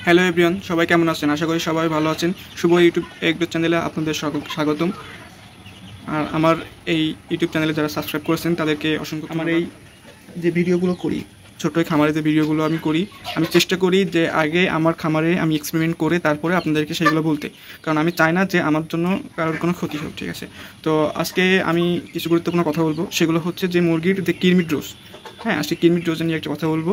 Hello everyone, সবাই কেমন আছেন? আশা করি সবাই ভালো আছেন। শুভ ইউটিউব একটু চ্যানেলে আপনাদের সকলকে স্বাগতম। আর আমার এই ইউটিউব চ্যানেলে যারা সাবস্ক্রাইব করেছেন তাদেরকে অসংখ্য। আমার এই যে ভিডিওগুলো করি, ছোট্ট খামারে যে ভিডিওগুলো আমি করি, আমি চেষ্টা করি যে আগে আমার খামারে আমি এক্সপেরিমেন্ট করে তারপরে আপনাদেরকে সেইগুলো বলতে, কারণ আমি চাই না যে আমার জন্য কারোর কোনো ক্ষতি হোক। ঠিক আছে, তো আজকে আমি কিছু গুরুত্বপূর্ণ কথা বলবো। সেগুলো হচ্ছে যে মুরগির যে কৃমি ডোজ। হ্যাঁ, আজকে কৃমি ডোজ নিয়ে একটা কথা বলবো।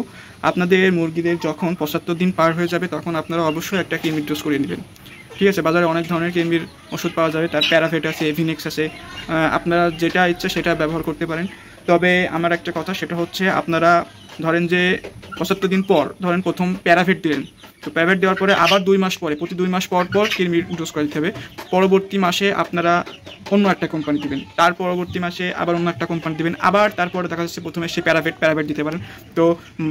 আপনাদের মুরগিদের যখন 75 দিন পার হয়ে যাবে তখন আপনারা অবশ্যই একটা কৃমি ডোজ করে নেবেন। ঠিক আছে, বাজারে অনেক ধরনের কৃমির ওষুধ পাওয়া যাবে, তার প্যারাফেট আছে, এভিনেক্স আছে, আপনারা যেটা ইচ্ছে সেটা ব্যবহার করতে পারেন। তবে আমার একটা কথা, সেটা হচ্ছে আপনারা ধরেন যে 75 দিন পর ধরেন প্রথম প্যারাফেট দিলেন, তো প্যারাফেট দেওয়ার পরে আবার 2 মাস পরে, প্রতি 2 মাস পর পর কৃমির ডোজ করে দিতে হবে। পরবর্তী মাসে আপনারা অন্য একটা কোম্পানি দিবেন, তার পরবর্তী মাসে আবার অন্য একটা কোম্পানি দিবেন, আবার তারপরে দেখা যাচ্ছে প্রথমে সে প্যারাফেট দিতে পারেন। তো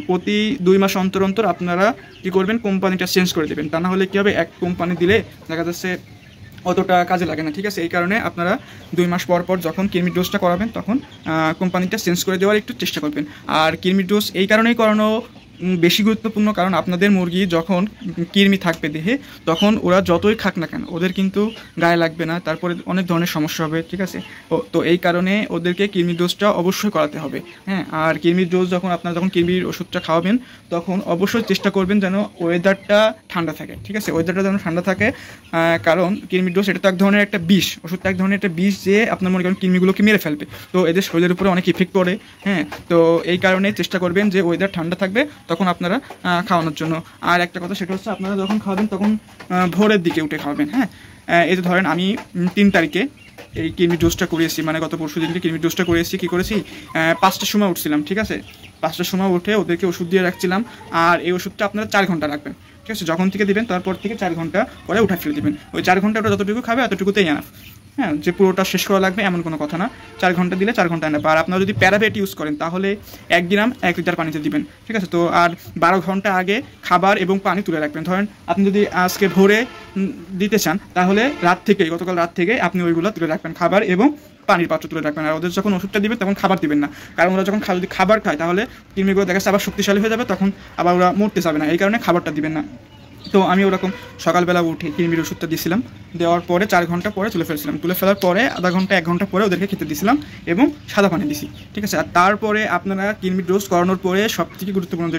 প্রতি 2 মাস অন্তর অন্তর আপনারা কী করবেন, কোম্পানিটা চেঞ্জ করে দেবেন। তা না হলে কী হবে, এক কোম্পানি দিলে দেখা যাচ্ছে অতটা কাজে লাগে না। ঠিক আছে, এই কারণে আপনারা 2 মাস পর পর যখন কৃমির ডোজটা করাবেন তখন কোম্পানিটা চেঞ্জ করে দেওয়ার একটু চেষ্টা করবেন। আর কৃমির ডোজ এই কারণেই করানো বেশি গুরুত্বপূর্ণ, কারণ আপনাদের মুরগি যখন কৃমি থাকবে দেহে, তখন ওরা যতই খাক না কেন ওদের কিন্তু গায়ে লাগবে না, তারপরে অনেক ধরনের সমস্যা হবে। ঠিক আছে, তো এই কারণে ওদেরকে কৃমির ডোজটা অবশ্যই করাতে হবে। হ্যাঁ, আর কৃমির ডোজ যখন আপনারা যখন কৃমির ওষুধটা খাওয়াবেন তখন অবশ্যই চেষ্টা করবেন যেন ওয়েদারটা ঠান্ডা থাকে। ঠিক আছে, ওয়েদারটা যেন ঠান্ডা থাকে, কারণ কৃমির ডোজ এটা তো এক ধরনের একটা বিষ, ওষুধটা এক ধরনের একটা বিষ যে আপনার মনে করেন কৃমিগুলোকে মেরে ফেলবে, তো এদের শরীরের উপরে অনেক ইফেক্ট পড়ে। হ্যাঁ, তো এই কারণে চেষ্টা করবেন যে ওয়েদার ঠান্ডা থাকবে তখন আপনারা খাওয়ানোর জন্য। আর একটা কথা, সেটা হচ্ছে আপনারা যখন খাওয়াবেন তখন ভোরের দিকে উঠে খাওয়াবেন। হ্যাঁ, এই যে ধরেন আমি 3 তারিখে এই কৃমি ডোজটা করিয়েছি, মানে গত পরশু দিনকে কৃমি ডোজটা করিয়েছি। কী করেছি, 5টার সময় উঠছিলাম। ঠিক আছে, 5টার সময় উঠে ওদেরকে ওষুধ দিয়ে রাখছিলাম। আর এই ওষুধটা আপনারা 4 ঘন্টা রাখবেন। ঠিক আছে, যখন থেকে দিবেন তারপর থেকে 4 ঘন্টা পরে উঠা ফেলে দেবেন। ওই 4 ঘন্টা ওটা যতটুকু খাবে এতটুকুতেই আনা। হ্যাঁ, যে পুরোটা শেষ করা লাগবে এমন কোনো কথা না, 4 ঘন্টা দিলে 4 ঘন্টা আনা। আর আপনারা যদি প্যারাফেট ইউজ করেন তাহলে 1 গ্রাম 1 লিটার পানিতে দিবেন। ঠিক আছে, তো আর 12 ঘন্টা আগে খাবার এবং পানি তুলে রাখবেন। ধরেন আপনি যদি আজকে ভোরে দিতে চান তাহলে গতকাল রাত থেকে আপনি ওইগুলো তুলে রাখবেন, খাবার এবং পানির পাত্র তুলে রাখবেন। আর ওদের যখন ওষুধটা দিবেন তখন খাবার দিবেন না, কারণ ওরা যখন যদি খাবার খায় তাহলে কৃমিগুলো দেখা যাচ্ছে আবার শক্তিশালী হয়ে যাবে, তখন আবার ওরা মরতে যাবে না, এই কারণে খাবারটা দিবেন না। তো আমি ওরকম সকালবেলা উঠে কৃমির ওষুধটা দিয়েছিলাম, দেওয়ার পরে 4 ঘন্টা পরে তুলে ফেলছিলাম, তুলে ফেলার পরে আধা ঘন্টা 1 ঘন্টা পরে ওদেরকে খেতে দিয়েছিলাম এবং সাদা পানি দিছি। ঠিক আছে, আর তারপরে আপনারা কৃমির ডোজ করানোর পরে সবথেকে গুরুত্বপূর্ণ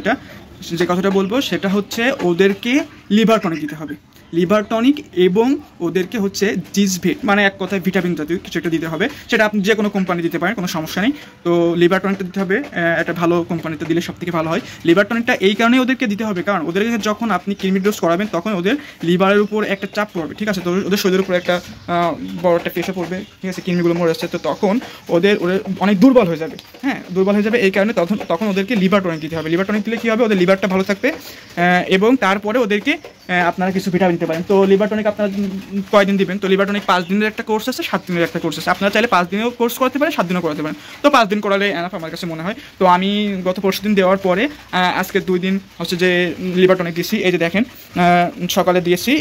যে কথাটা বলবো সেটা হচ্ছে ওদেরকে লিভার টনিক দিতে হবে। লিভার টনিক এবং ওদেরকে হচ্ছে জিজভেট, মানে এক কথায় ভিটামিন জাতীয় কিছু একটা দিতে হবে। সেটা আপনি যে কোনো কোম্পানি দিতে পারেন, কোনো সমস্যা নেই। তো লিভার টনিকটা দিতে হবে, একটা ভালো কোম্পানিতে দিলে সব থেকে ভালো হয়। লিভার টনিকটা এই কারণেই ওদেরকে দিতে হবে, কারণ ওদেরকে যখন আপনি কৃমির ডোজ করাবেন তখন ওদের লিভারের উপর একটা চাপ পড়বে। ঠিক আছে, তো ওদের শরীরের উপর একটা বড় একটা প্রেশার পড়বে। ঠিক আছে, কৃমিগুলো মরে যাচ্ছে, তো তখন ওদের অনেক দুর্বল হয়ে যাবে। হ্যাঁ, দুর্বল হয়ে যাবে, এই কারণে তখন ওদেরকে লিভার টনিক দিতে হবে। লিভার টনিক দিলে কী হবে, ওদের লিভারটা ভালো থাকবে এবং তারপরে ওদেরকে আপনারা কিছু ভিটামিন দিতে পারেন। তো লিভার টনিক আপনারা কয়দিন দিবেন, তো লিভার টনিক 5 দিনের একটা কোর্স আছে, 7 দিনের একটা কোর্স আছে। আপনারা চাইলে 5 দিনেও কোর্স করতে পারেন, 7 দিনও করাতে পারেন। তো 5 দিন করালে এনাফ আমার কাছে মনে হয়। তো আমি গত পরশু দিন দেওয়ার পরে আজকে 2 দিন হচ্ছে যে লিভার টনিক দিয়েছি। এই যে দেখেন, সকালে দিয়েছি।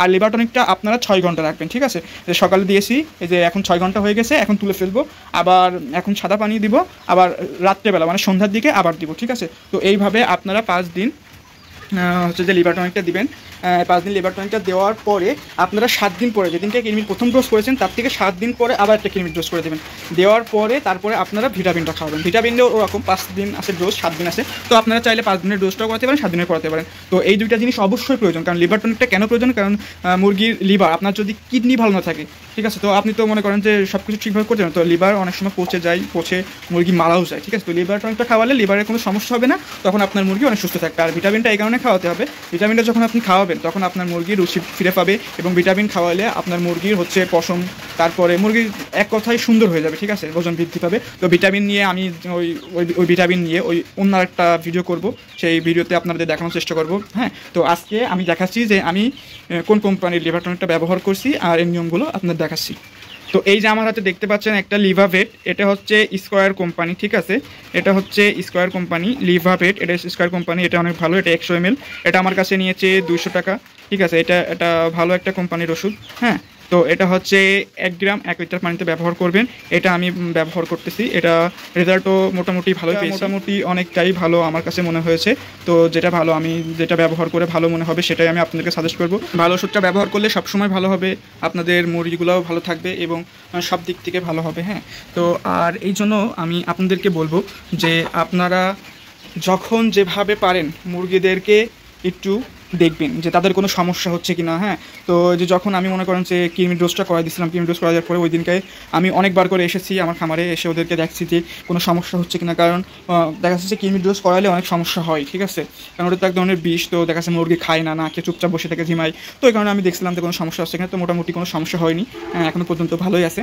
আর লিভার টনিকটা আপনারা 6 ঘন্টা রাখবেন। ঠিক আছে, সকালে দিয়েছি, এই যে এখন 6 ঘন্টা হয়ে গেছে, এখন তুলে ফেলবো। আবার এখন সাদা পানি দিব, আবার রাত্রেবেলা মানে সন্ধ্যার দিকে আবার দিব। ঠিক আছে, তো এইভাবে আপনারা 5 দিন হচ্ছে যে লিভার টনিকটা দিবেন। 5 দিন লিভার টনিকটা দেওয়ার পরে আপনারা 7 দিন পরে, যেদিনকে কৃমির প্রথম ডোজ করেছেন তার থেকে 7 দিন পরে আবার একটা কৃমির ডোজ করে দেবেন। দেওয়ার পরে তারপরে আপনারা ভিটামিনটা খাওয়াবেন। ভিটামিনও ওরকম 5 দিন আছে ডোজ, 7 দিন আছে। তো আপনারা চাইলে 5 দিনের ডোজটাও করাতে পারেন, 7 দিনের করাতে পারেন। তো এই দুইটা জিনিস অবশ্যই প্রয়োজন। কারণ লিভার টনিকটা কেন প্রয়োজন, কারণ মুরগির লিভার, আপনার যদি কিডনি ভালো না থাকে, ঠিক আছে, তো আপনি তো মনে করেন যে সব কিছু ঠিকভাবে করতে পারেন, তো লিভার অনেক সময় পচে মুরগি মারাও যায়। ঠিক আছে, তো লিভার টনিকটা খাওয়ালে লিভারের কোনো সমস্যা হবে না, তখন আপনার মুরগি অনেক সুস্থ থাকবে। আর ভিটামিনটা এই কারণে খাওয়াতে হবে, ভিটামিনটা যখন আপনি খাওয়াবেন তখন আপনার মুরগির রুচি ফিরে পাবে, এবং ভিটামিন খাওয়ালে আপনার মুরগির হচ্ছে পশম, তারপরে মুরগির এক কথায় সুন্দর হয়ে যাবে। ঠিক আছে, ওজন বৃদ্ধি পাবে। তো ভিটামিন নিয়ে আমি ওই ভিটামিন নিয়ে অন্য একটা ভিডিও করব, সেই ভিডিওতে আপনাদের দেখানোর চেষ্টা করব। হ্যাঁ, তো আজকে আমি দেখাচ্ছি যে আমি কোন কোম্পানির লিভার টনিকটা ব্যবহার করছি আর এর নিয়মগুলো আপনাদের দেখাচ্ছি। তো এই যে আমার হাতে দেখতে পাচ্ছেন একটা লিভাভেট, এটা হচ্ছে স্কোয়ার কোম্পানি। ঠিক আছে, এটা হচ্ছে স্কোয়ার কোম্পানি লিভাভেট, এটা স্কোয়ার কোম্পানি, এটা অনেক ভালো, এটা 100 ml, এটা আমার কাছে নিয়েছে 200 টাকা। ঠিক আছে, এটা ভালো একটা কোম্পানির ওষুধ। হ্যাঁ, তো এটা হচ্ছে 1 গ্রাম 1 লিটার পানিতে ব্যবহার করবেন। এটা আমি ব্যবহার করতেছি, এটা রেজাল্টও মোটামুটি ভালোই পেয়েছি, মোটামুটি অনেকটাই ভালো আমার কাছে মনে হয়েছে। তো যেটা ভালো, আমি যেটা ব্যবহার করে ভালো মনে হবে সেটাই আমি আপনাদেরকে সাজেস্ট করব। ভালো ওষুধটা ব্যবহার করলে সবসময় ভালো হবে, আপনাদের মুরগিগুলোও ভালো থাকবে এবং সব দিক থেকে ভালো হবে। হ্যাঁ, তো আর এই জন্য আমি আপনাদেরকে বলবো যে আপনারা যখন যেভাবে পারেন মুরগিদেরকে একটু দেখবেন যে তাদের কোনো সমস্যা হচ্ছে কি না। হ্যাঁ, তো যে যখন আমি মনে করেন যে কৃমির ডোজটা করাই দিয়েছিলাম, কৃমির ডোজ করা যাওয়ার পরে ওই দিনকে আমি অনেকবার করে এসেছি আমার খামারে, এসে ওদেরকে দেখছি যে কোনো সমস্যা হচ্ছে কিনা। কারণ দেখা যাচ্ছে যে কৃমির ডোজ করালে অনেক সমস্যা হয়, ঠিক আছে, কারণ ওটা তো এক ধরনের বিষ। তো দেখা যাচ্ছে মুরগি খায় না, খেয়ে চুপচাপ বসে থেকে ঝিমায়। তো এই কারণে আমি দেখছিলাম যে কোনো সমস্যা হচ্ছে কিনা। তো মোটামুটি কোনো সমস্যা হয়নি, এখনও পর্যন্ত ভালোই আছে।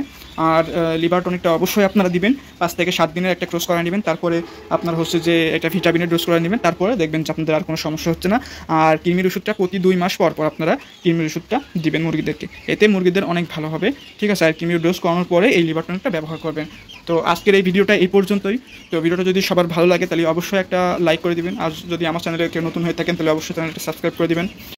আর লিভার টনিকটা অবশ্যই আপনারা দিবেন, 5 থেকে 7 দিনের একটা ক্রস করা নেবেন, তারপরে আপনার হচ্ছে যে একটা ভিটামিনের ডোজ করে নেবেন, তারপরে দেখবেন যে আপনাদের আর কোনো সমস্যা হচ্ছে না। আর কৃমির ওষুধটা প্রতি 2 মাস পর পর আপনারা কৃমির ওষুধটা দিবেন মুরগিদেরকে, এতে মুরগিদের অনেক ভালো হবে, ঠিক আছে। আর কৃমির ডোজ করানোর পরে এই লিভার টনিকটা ব্যবহার করবেন। তো আজকের এই ভিডিওটা এই পর্যন্তই। তো ভিডিওটা যদি সবার ভালো লাগে তাহলে অবশ্যই একটা লাইক করে দিবেন, আর যদি আমার চ্যানেলে কেউ নতুন হয়ে থাকেন তাহলে অবশ্যই চ্যানেলটা সাবস্ক্রাইব করে দিবেন।